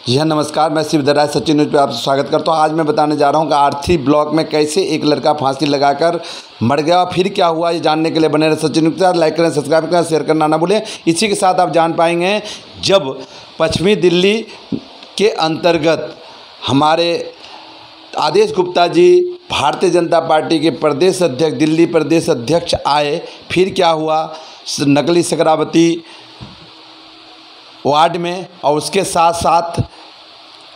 यह नमस्कार, मैं शिवधराज सचिन न्यूज़ पे आपसे स्वागत करता हूं। आज मैं बताने जा रहा हूं कि आर्थरी ब्लॉक में कैसे एक लड़का फांसी लगाकर मर गया, फिर क्या हुआ, ये जानने के लिए बने रहे सचिन न्यूज़ के साथ। लाइक करें, सब्सक्राइब करें, शेयर करना ना भूलें। इसी के साथ आप जान पाएंगे जब पश्चिमी दिल्ली के अंतर्गत हमारे आदेश गुप्ता जी भारतीय जनता पार्टी के प्रदेश अध्यक्ष, दिल्ली प्रदेश अध्यक्ष आए, फिर क्या हुआ नकली सकरावती वार्ड में, और उसके साथ साथ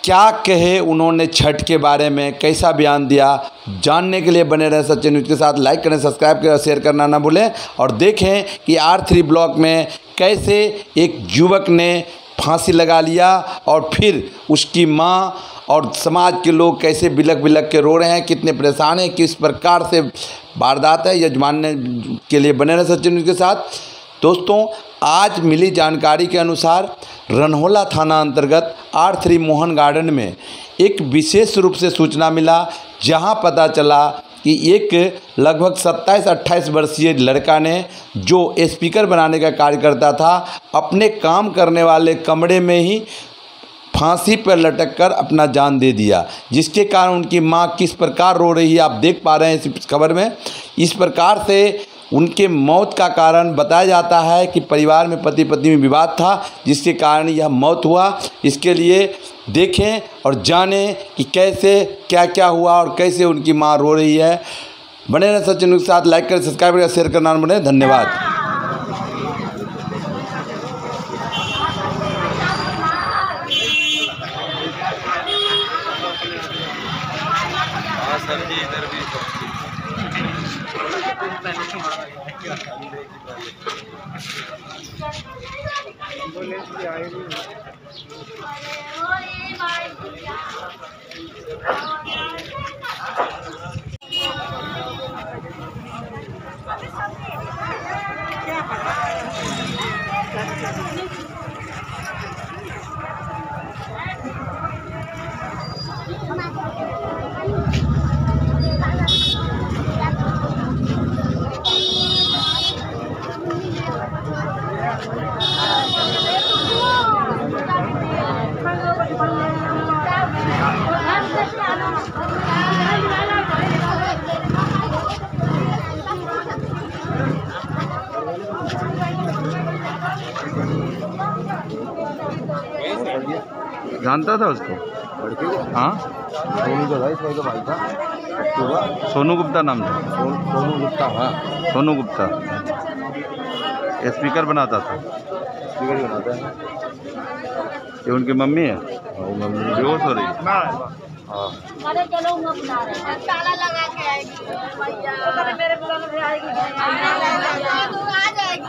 क्या कहे उन्होंने छठ के बारे में, कैसा बयान दिया, जानने के लिए बने रहे सचिन न्यूज़ के साथ। लाइक करें, सब्सक्राइब करें, शेयर करना ना भूलें। और देखें कि R3 ब्लॉक में कैसे एक युवक ने फांसी लगा लिया और फिर उसकी माँ और समाज के लोग कैसे बिलक बिलक के रो रहे हैं, कितने परेशान हैं, किस प्रकार से वारदात है, यह जानने के लिए बने रहे सचिन न्यूज़ के साथ। दोस्तों, आज मिली जानकारी के अनुसार रनहोला थाना अंतर्गत R3 मोहन गार्डन में एक विशेष रूप से सूचना मिला, जहां पता चला कि एक लगभग 27-28 वर्षीय लड़का ने, जो स्पीकर बनाने का कार्य करता था, अपने काम करने वाले कमरे में ही फांसी पर लटक कर अपना जान दे दिया, जिसके कारण उनकी मां किस प्रकार रो रही है आप देख पा रहे हैं इस खबर में। इस प्रकार से उनके मौत का कारण बताया जाता है कि परिवार में पति पत्नी में विवाद था, जिसके कारण यह मौत हुआ। इसके लिए देखें और जानें कि कैसे क्या क्या हुआ और कैसे उनकी मां रो रही है। बने रहें सचिन न्यूज़ के साथ। लाइक करें, सब्सक्राइब करें, शेयर करना ना भूलें। धन्यवाद। जानता था उसको? हाँ, सोनू का भाई, इसका भाई था। सोनू गुप्ता नाम था। सोनू गुप्ता। हाँ, सोनू गुप्ता स्पीकर बनाता था। स्पीकर ही बनाता है। ये उनकी मम्मी है, मम्मी बेहोश हो रही है। हाँ, अरे चलो मैं बना रहे हैं, ताला लगा के आएगी भैया, तो मेरे बुलाने से आएगी, तू आ जाएगी,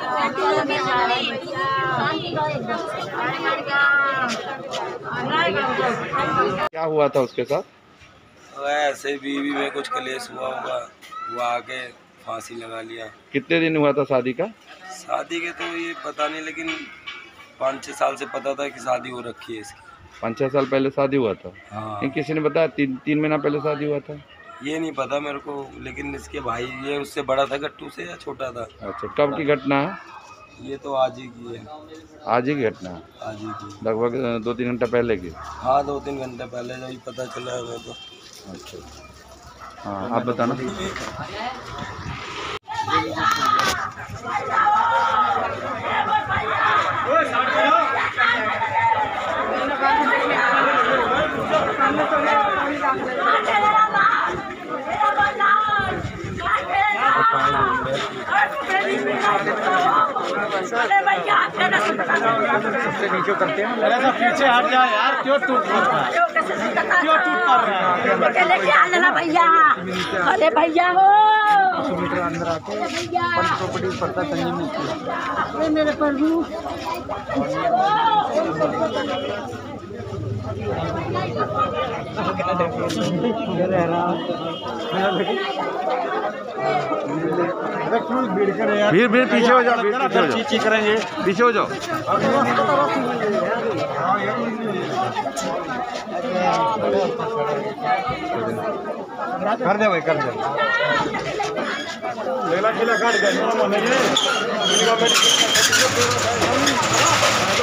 क्या हुआ था उसके साथ? ऐसे बीवी में कुछ कलेश हुआ होगा, वो आके फांसी लगा लिया। कितने दिन हुआ था शादी का? शादी के तो ये पता नहीं, लेकिन 5-6 साल से पता था कि शादी हो रखी है इसकी। 5-6 साल पहले शादी हुआ था? हाँ, किसी ने बताया 3 महीना पहले शादी हुआ था? ये नहीं पता मेरे को, लेकिन इसके भाई, ये उससे बड़ा था गट्टू से या छोटा था। अच्छा, कब की घटना है? ये तो आज ही की है। आज ही की घटना है? आज ही की, लगभग 2-3 घंटा पहले की? हाँ 2-3 घंटे पहले जब पता चला हमें तो। अच्छा, हाँ आप बताना। नीचे करते हैं, पीछे हट जा यार, क्यों टूट रहा है? लेके आ जाना भैया। अरे भैया हो, मीटर अंदर आके प्रॉपर्टी पड़ता संजय मिलती है। अरे मेरे प्रभु, भीड़ पीछे हो जाओ, चीची करेंगे, पीछे हो जाओ। कर दे भाई, कर दे। लेला खिला काट गए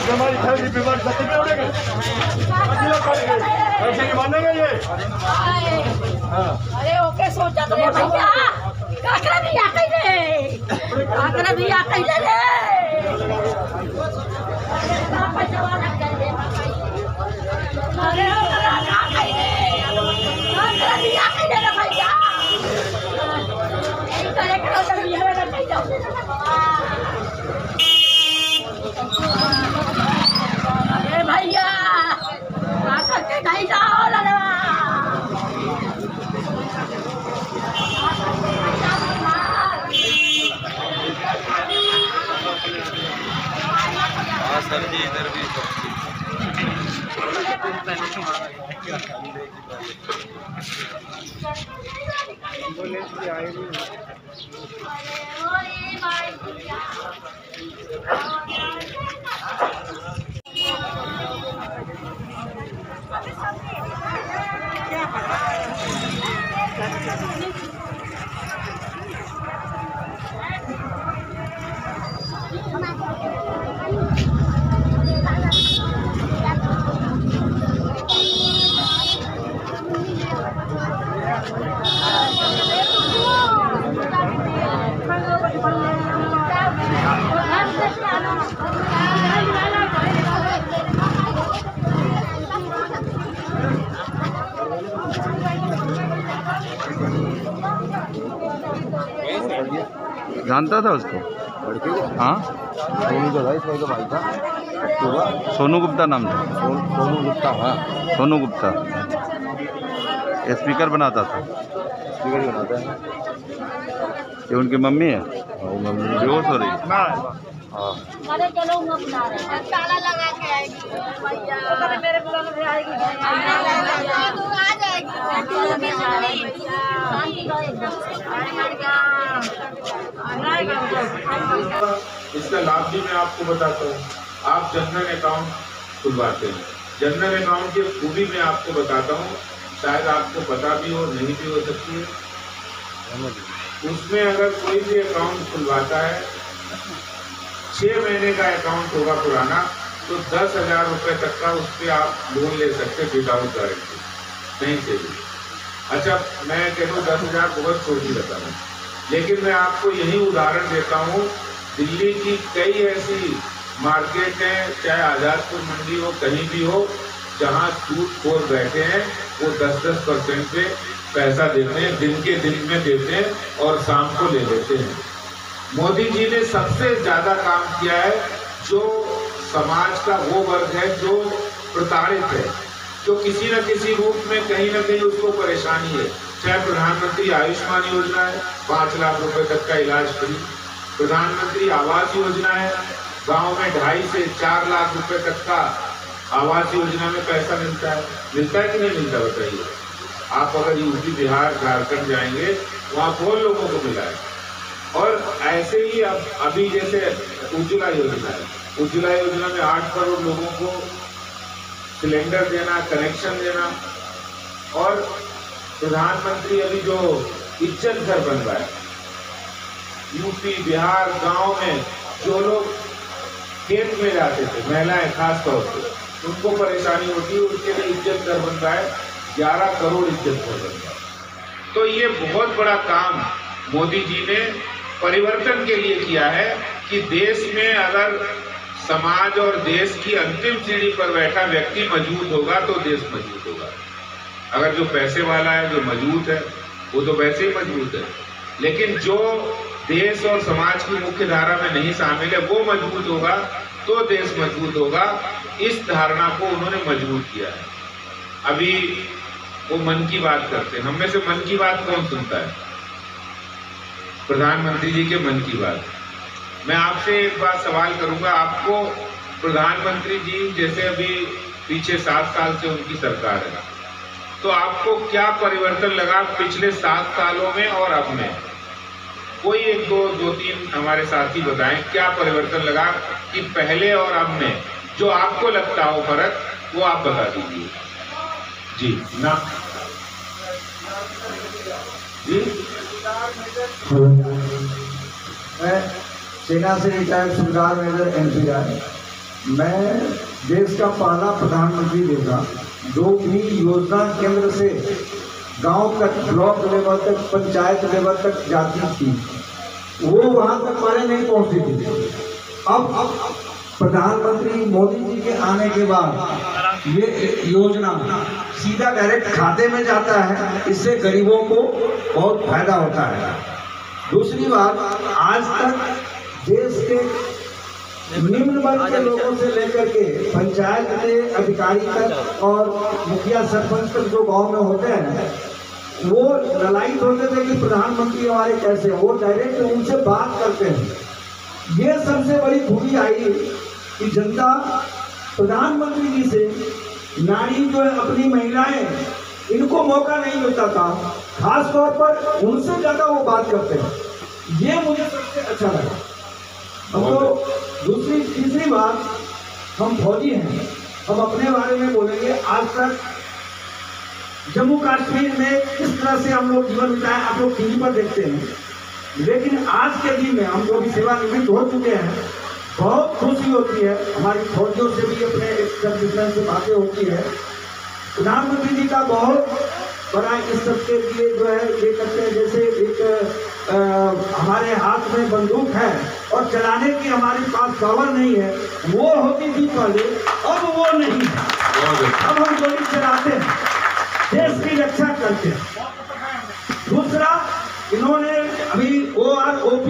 बीमारी बीमारी बनेगा ये। अरे ओके सोचा तो भैया काकरा भी आ गई रे, काकरा भी आ गई रे। अरे आ गई रे, काकरा भी आ गई रे भैया। एक करे करो तो भी हमें नहीं जाओ। अरे भैया काकर के नहीं जाओ लड़ा। सब्जी इधर भी जानता था उसको? हाँ, सोनू का भाई, इसका भाई था सोनू गुप्ता नाम था। सोनू गुप्ता। हाँ, सोनू गुप्ता स्पीकर बनाता था। स्पीकर ही बनाता है। ये उनकी मम्मी है, बेहोश हो रही है। हाँ, अरे चलो हम अपना रहे ताला लगा के आएगी भैया। अरे मेरे बुला में आएगी आ जाएगी। इसका लाभ भी मैं आपको बताता हूँ। आप जनधन अकाउंट खुलवाते हैं, जनधन अकाउंट की खूबी मैं आपको बताता हूँ, शायद आपको पता भी हो नहीं भी हो सकती है। उसमें अगर कोई भी अकाउंट खुलवाता है, 6 महीने का अकाउंट होगा पुराना, तो 10,000 रुपये तक का उस पर आप लोन ले सकते विदाउट गारंटी, कहीं से भी। अच्छा, मैं कह दूँ 10,000 बहुत छोटी रकम है, लेकिन मैं आपको यही उदाहरण देता हूँ। दिल्ली की कई ऐसी मार्केट हैं, चाहे आज़ादपुर मंडी हो, कहीं भी हो, जहाँ सूदखोर बैठे हैं, वो 10-10% पे पैसा देते हैं, दिन के दिन में देते हैं और शाम को ले लेते हैं। मोदी जी ने सबसे ज़्यादा काम किया है, जो समाज का वो वर्ग है जो प्रताड़ित है, जो किसी न किसी रूप में कहीं ना कहीं उसको परेशानी है। चाहे प्रधानमंत्री आयुष्मान योजना है, 5 लाख रुपए तक का इलाज फ्री, प्रधानमंत्री आवास योजना है, गांव में 2.5 से 4 लाख रुपए तक का आवास योजना में पैसा मिलता है कि नहीं मिलता बताइए। आप अगर यूपी, बिहार, झारखंड जाएंगे, वहाँ बहुत लोगों को मिला है। और ऐसे ही अब अभी जैसे उज्ज्वला योजना है, उज्ज्वला योजना में 8 करोड़ लोगों को सिलेंडर देना, कनेक्शन देना। और प्रधानमंत्री अभी जो इज्जत घर बन रहा है, यूपी, बिहार, गांव में जो लोग खेत में जाते थे, महिलाएं खास तौर पे, उनको परेशानी होती है, उसके लिए इज्जत घर बन रहा है, 11 करोड़ इज्जत घर बन रहा है। तो ये बहुत बड़ा काम मोदी जी ने परिवर्तन के लिए किया है कि देश में अगर समाज और देश की अंतिम सीढ़ी पर बैठा व्यक्ति मजबूत होगा तो देश मजबूत होगा। अगर जो पैसे वाला है, जो मजबूत है, वो तो वैसे ही मजबूत है, लेकिन जो देश और समाज की मुख्य धारा में नहीं शामिल है, वो मजबूत होगा तो देश मजबूत होगा। इस धारणा को उन्होंने मजबूत किया है। अभी वो मन की बात करते हैं, हम में से मन की बात कौन सुनता है? प्रधानमंत्री जी के मन की बात। मैं आपसे एक बात सवाल करूंगा, आपको प्रधानमंत्री जी जैसे अभी पीछे 7 साल से उनकी सरकार है, तो आपको क्या परिवर्तन लगा पिछले 7 सालों में और अब में? कोई 1, 2, 3 हमारे साथी बताएं क्या परिवर्तन लगा कि पहले और अब में, जो आपको लगता हो फर्क, वो आप बता दीजिए। जी ना जी। मैं सेना से रिटायर्ड सुबेदार मेजर NP राय। मैं देश का पहला प्रधानमंत्री देगा जो भी योजना केंद्र से गांव तक, ब्लॉक लेवल तक, पंचायत लेवल तक जाती थी, वो वहां तक हमारे नहीं पहुंचती थी। अब प्रधानमंत्री मोदी जी के आने के बाद ये योजना सीधा डायरेक्ट खाते में जाता है, इससे गरीबों को बहुत फायदा होता है। दूसरी बात, आज तक देश के निम्न वर्ग के लोगों से लेकर के पंचायत के अधिकारी तक और मुखिया सरपंच तक जो गांव में होते हैं, वो ललायित होते थे कि प्रधानमंत्री हमारे कैसे, वो डायरेक्ट उनसे बात करते हैं। ये सबसे बड़ी खूबी आई कि जनता प्रधानमंत्री जी से, नारी जो है अपनी महिलाएं, इनको मौका नहीं मिलता था, खास तौर पर उनसे ज़्यादा वो बात करते हैं। ये मुझे सबसे अच्छा लगा। हमको तीसरी बात, हम फौजी हैं, हम अपने बारे में बोलेंगे। आज तक जम्मू कश्मीर में किस तरह से हम लोग जीवन बिताए आप लोग टीवी पर देखते हैं, लेकिन आज के दिन में हम जो भी सेवानिवृत्त हो चुके हैं, बहुत खुशी होती है। हमारी फौजियों से भी अपने एक से बातें होती है। प्रधानमंत्री जी का बहुत बड़ा इस सबके लिए जो है ये करते हैं, जैसे एक हमारे हाथ में बंदूक है और चलाने की हमारे पास पावर नहीं है, वो होती थी पहले, अब वो नहीं है। अब हम गोली चलाते हैं, देश की रक्षा करते हैं। दूसरा, इन्होंने अभी OROP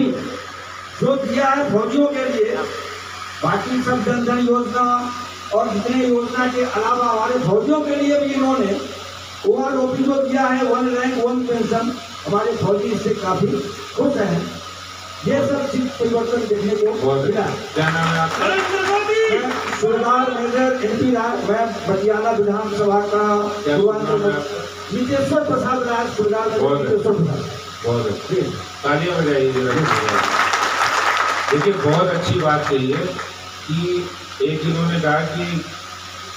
जो दिया है फौजियों के लिए, बाकी सब जन धन योजना और जितने योजना के अलावा हमारे फौजियों के लिए भी इन्होंने OROP जो दिया है, 1 रैंक 1 पेंशन, हमारे फौजी इससे काफी खुश हैं। ये सब चीज परिवर्तन देखने को मिला। क्या नाम है आपका? सुरदार मेजर MP राय, मैं पटियाला विधानसभा का नितेश्वर प्रसाद राय, सुरदार नितेश्वर प्रसाद। बहुत अच्छी तालियां बजाइए। देखिए, बहुत अच्छी बात कही है कि एक इन्होंने कहा कि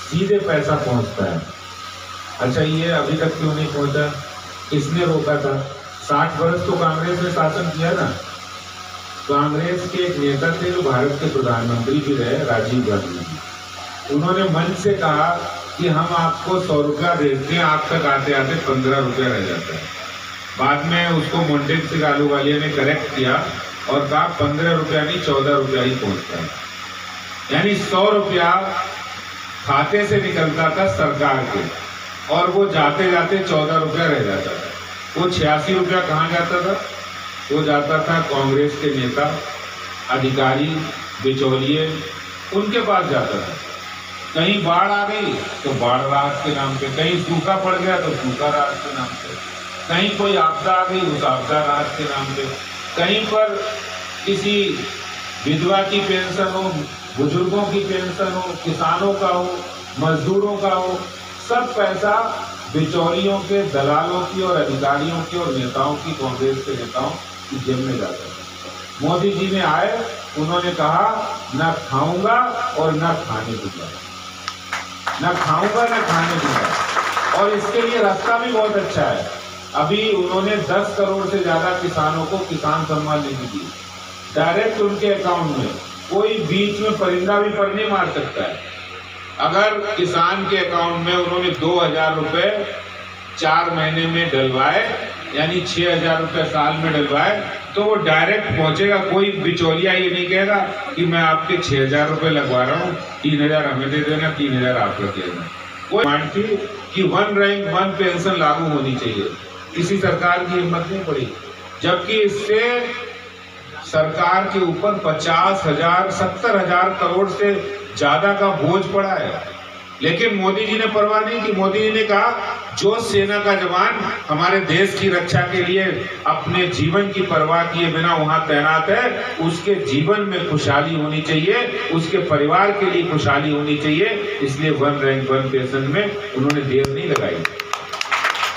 सीधे पैसा पहुंचता है। अच्छा, ये अभी तक क्यों नहीं पहुंचा? किसने रोका था? 60 वर्ष तो कांग्रेस ने शासन किया ना। कांग्रेस के एक नेता थे जो भारत के प्रधानमंत्री भी रहे, राजीव गांधी जी। उन्होंने मंच से कहा कि हम आपको 100 रुपया देते हैं, आप तक आते आते 15 रुपया रह जाता है। बाद में उसको मोन्टेक सिंह आलूवालिया ने करेक्ट किया और कहा 15 रुपया नहीं 14 रुपया ही पहुंचता है। यानी 100 रुपया खाते से निकलता था सरकार के, और वो जाते जाते 14 रुपया रह जाता था। वो 86 रुपया कहाँ जाता था? वो जाता था कांग्रेस के नेता, अधिकारी, बिचौलिए, उनके पास जाता था। कहीं बाढ़ आ गई तो बाढ़ राहत के नाम पे, कहीं सूखा पड़ गया तो सूखा राहत के नाम पे, कहीं कोई आपदा आ गई उस आपदा राहत के नाम पे, कहीं पर किसी विधवा की पेंशन हो, बुजुर्गों की पेंशन हो, किसानों का हो, मजदूरों का हो, सब पैसा बिचौलियों के, दलालों की और अधिकारियों की और नेताओं की, कांग्रेस के नेताओं की जेब में जाता है। मोदी जी ने आए, उन्होंने कहा न खाऊंगा और न खाने दूंगा, न खाऊंगा न खाने दूंगा। और इसके लिए रास्ता भी बहुत अच्छा है। अभी उन्होंने 10 करोड़ से ज्यादा किसानों को किसान सम्मान निधि दी, डायरेक्ट उनके अकाउंट में। कोई बीच में परिंदा भी पर नहीं मार सकता है। अगर किसान के अकाउंट में उन्होंने 2000 रुपये 4 महीने में डलवाए, यानी 6000 रुपये साल में डलवाए, तो वो डायरेक्ट पहुंचेगा। कोई बिचौलिया ये नहीं कहेगा कि मैं आपके 6000 रुपये लगवा रहा हूँ, 3000 हमें दे देना, 3000 आप लग देना। कोई मानती कि 1 रैंक 1 पेंशन लागू होनी चाहिए, किसी सरकार की हिम्मत नहीं पड़ी। जबकि इससे सरकार के ऊपर 50,000 70,000 करोड़ से ज्यादा का बोझ पड़ा है। लेकिन मोदी जी ने परवाह नहीं की। मोदी जी ने कहा जो सेना का जवान हमारे देश की रक्षा के लिए अपने जीवन की परवाह किए बिना वहां तैनात है, उसके जीवन में खुशहाली होनी चाहिए, उसके परिवार के लिए खुशहाली होनी चाहिए। इसलिए 1 रैंक 1 पेंशन में उन्होंने देर नहीं लगाई।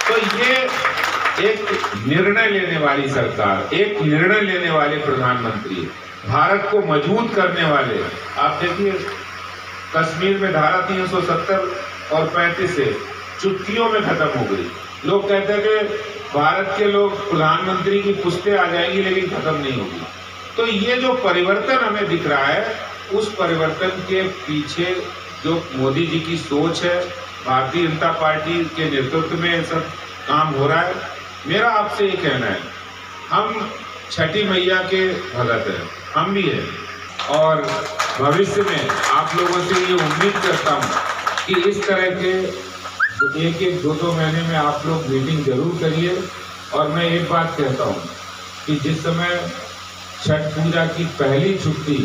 तो ये एक निर्णय लेने वाली सरकार, एक निर्णय लेने वाले प्रधानमंत्री, भारत को मजबूत करने वाले। आप देखिए, कश्मीर में धारा 370 और 35 से चुटकियों में खत्म हो गई। लोग कहते हैं कि भारत के लोग प्रधानमंत्री की पुश्तें आ जाएंगी लेकिन खत्म नहीं होगी। तो ये जो परिवर्तन हमें दिख रहा है, उस परिवर्तन के पीछे जो मोदी जी की सोच है, भारतीय जनता पार्टी के नेतृत्व में सब काम हो रहा है। मेरा आपसे ये कहना है, हम छठी मैया के भगत हैं, हम भी हैं, और भविष्य में आप लोगों से ये उम्मीद करता हूँ कि इस तरह के एक एक दो महीने में आप लोग मीटिंग जरूर करिए। और मैं एक बात कहता हूँ कि जिस समय छठ पूजा की पहली छुट्टी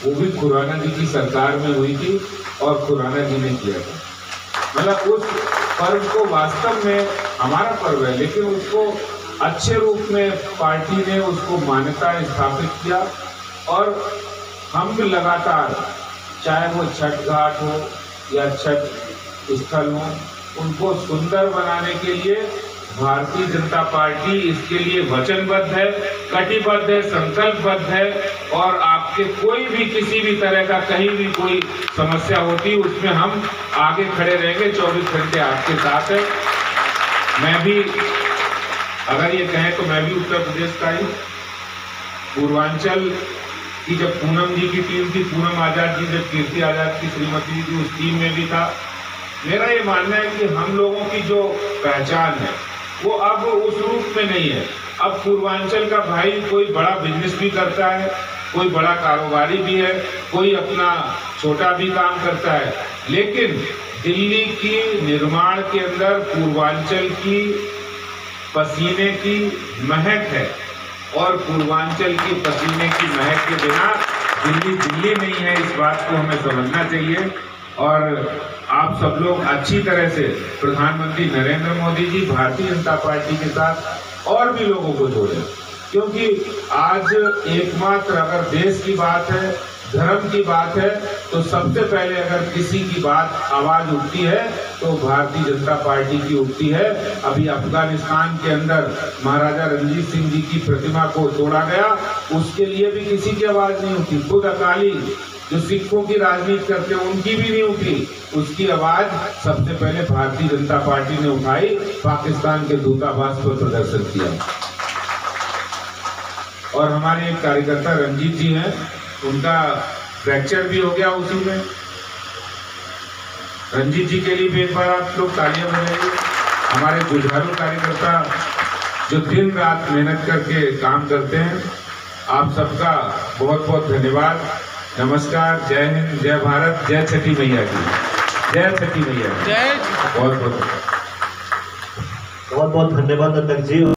वो भी खुराना जी की सरकार में हुई थी और खुराना जी ने किया था। मतलब उस पर्व को वास्तव में हमारा पर्व है, लेकिन उसको अच्छे रूप में पार्टी ने उसको मान्यता स्थापित किया। और हम लगातार, चाहे वो छठ घाट हो या छठ स्थल हो, उनको सुंदर बनाने के लिए भारतीय जनता पार्टी इसके लिए वचनबद्ध है, कटिबद्ध है, संकल्पबद्ध है। और आपके कोई भी किसी भी तरह का कहीं भी कोई समस्या होती उसमें हम आगे खड़े रहेंगे, 24 घंटे आपके साथ है। मैं भी अगर ये कहें तो मैं भी उत्तर प्रदेश का ही, पूर्वांचल की जब पूनम जी की टीम थी, पूनम आजाद जी, जब कीर्ति आजाद की श्रीमती जी उस टीम में भी था। मेरा ये मानना है कि हम लोगों की जो पहचान है वो अब उस रूप में नहीं है। अब पूर्वांचल का भाई कोई बड़ा बिजनेस भी करता है, कोई बड़ा कारोबारी भी है, कोई अपना छोटा भी काम करता है, लेकिन दिल्ली की निर्माण के अंदर पूर्वांचल की पसीने की महक है। और पूर्वांचल की पसीने की महक के बिना दिल्ली दिल्ली नहीं है, इस बात को हमें समझना चाहिए। और आप सब लोग अच्छी तरह से प्रधानमंत्री नरेंद्र मोदी जी, भारतीय जनता पार्टी के साथ और भी लोगों को जोड़ें, क्योंकि आज एकमात्र अगर देश की बात है, धर्म की बात है, तो सबसे पहले अगर किसी की बात आवाज उठती है तो भारतीय जनता पार्टी की उठती है। अभी अफगानिस्तान के अंदर महाराजा रणजीत सिंह जी की प्रतिमा को तोड़ा गया, उसके लिए भी किसी की आवाज नहीं उठी। खुद अकाली जो सिखों की राजनीति करते हैं उनकी भी नहीं उठी, उसकी आवाज सबसे पहले भारतीय जनता पार्टी ने उठाई, पाकिस्तान के दूतावास पर प्रदर्शन किया। और हमारे एक कार्यकर्ता रंजीत जी हैं, उनका फ्रैक्चर भी हो गया उसी में। रंजीत जी के लिए भी एक बार आप लोग तालियां बजाइए। हमारे जुझारू कार्यकर्ता जो दिन रात मेहनत करके काम करते हैं, आप सबका बहुत बहुत धन्यवाद। नमस्कार, जय हिंद, जय भारत, जय छठी मैया की, जय छठी मैया, जय। बहुत बहुत बहुत धन्यवाद अध्यक्ष जी।